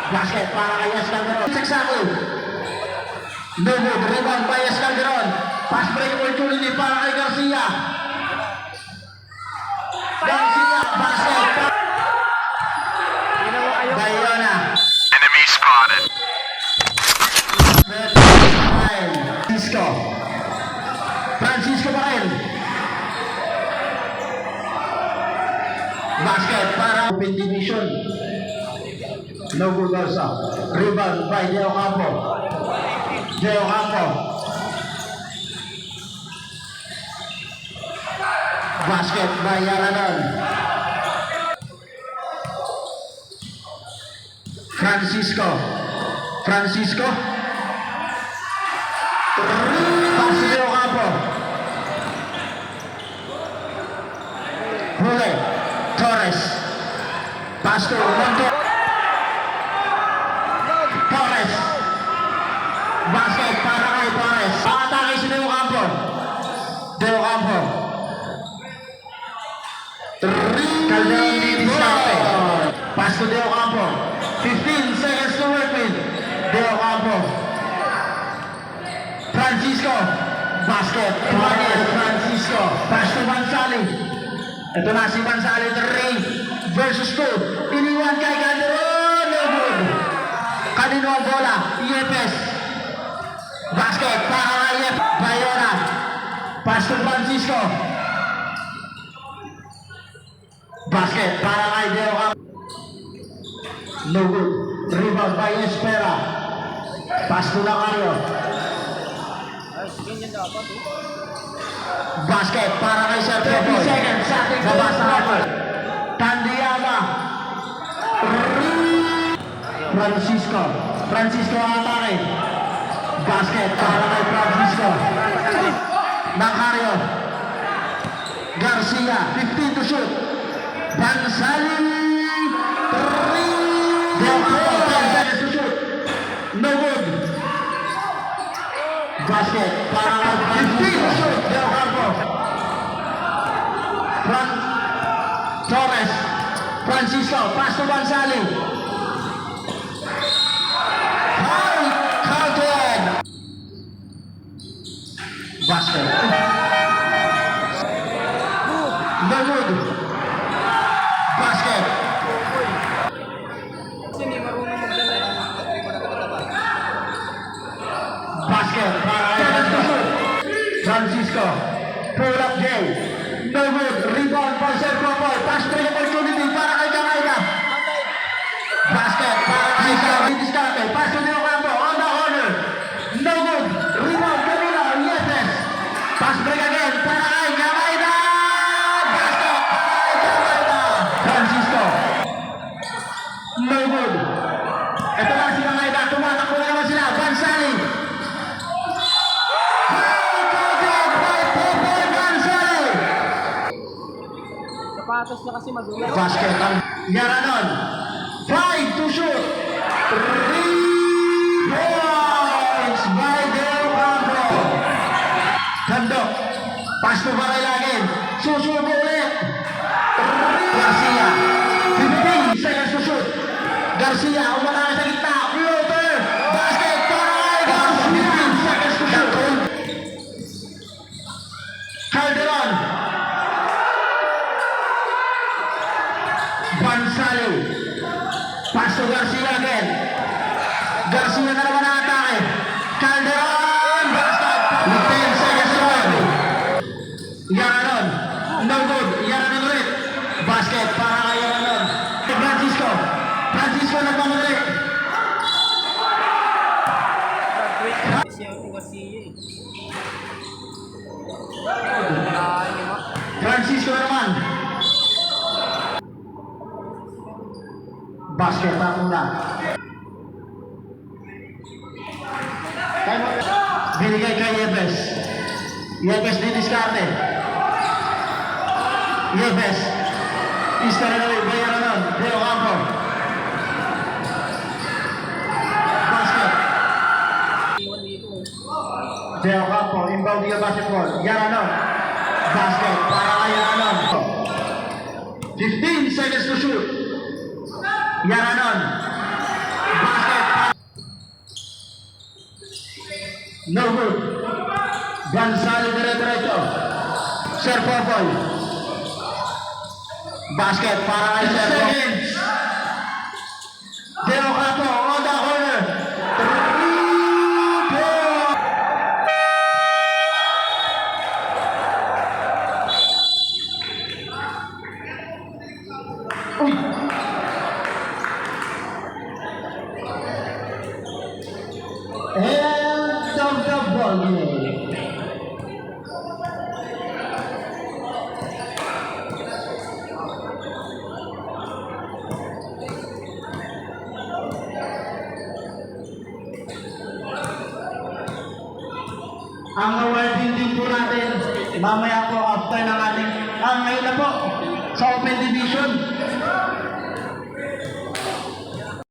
Basket para kay Yes Calderon. Saksakin. No good. Rebound by Yes Calderon. Pass break opportunity para kay Garcia. Garcia. Basket. Bayona. Enemy spotted. Francisco. Francisco pa rin. Basket para Open Division. No good also. Rebound by Deo Campo. Deo Campo. Basket by Yaranon. Francisco. Francisco. Pass to Deo Campo. Huli. Torres. Pass to Monte. Torres. Basket para kay Torres. Atake si Deo Campo. Deo Campo. Calderon didiskarte. Pass to Deo Campo. 15 seconds to work with. Deo Campo. Francisco. Basket. Francisco. Pass to Bansali. Ito na si Bansali. 3 versus 2. Iniwan kay Calderon. No good. Kanino ang bola? Yepes. Basket para kay Yepes. Bayona. Pass to Francisco. Basket para kay Deo Campo. No good. Rebound by Espera. Pass to Lacario. Basket para kay Sergio Boy. 30 seconds sa ating babasa natin. Tandiyama. Francisco. Francisco ang atake. Basket para kay Francisco. Lacario. Garcia. 15 to shoot. Bansali. 3. Deo Campo. 10 seconds to shoot. No good. Basket para kay 15 to shoot. Deo Campo. Torres. Francisco. Pass to Bansali. Counted. Basket. No good. Basket. Basket para Francisco. Pull up Jay. No good. Rebound by Sergio Boy. Pass break opportunity para kay Jamaica. Basket para kay Diskarte. Pass to Deo Campo. On the corner. No good. Rebound Camila. Yes. Pass break again para kay Jamaica. Basket para kay Jamaica. Francisco. No good. Ito na si Jamaica. Tumatakbo na naman sila. Bansali. Sapatos niya kasi magulang. Basket ang Yaranon. 5 to shoot. 3 points by Deo Campo. Handok. Pass to Baraylagen. Susubo ulit. Garcia. 15 seconds to shoot. Garcia. Umalaki sa gitna. Floater. Basket para Garcia. 15 seconds to shoot. Calderon. Bansali. Pass to Garcia again. Garcia na naman ang atake. Calderon. Basket. 10 seconds to run. Yaranon. No good. Yaranon ulit. Basket para kay Yaranon. Francisco. Francisco nagmamadali. Francisco naman. Basket na muna. Binigay kay Yepes. Yepes didiskarte. Yepes. Istara na rin. Bayaran nun. Deo Campo. Basket. Deo Campo. Inbound niya basketball. Yaranon. Basket. Para kay Yaranon. 15 seconds to shoot. Yaranon. No good. Gonzalo dire-diretso. Sir Popoy. Basket para kay Sir Popoy. Deo Capo on the corner. 3 Uy! End of the ball game. Ang awarding din po natin mamaya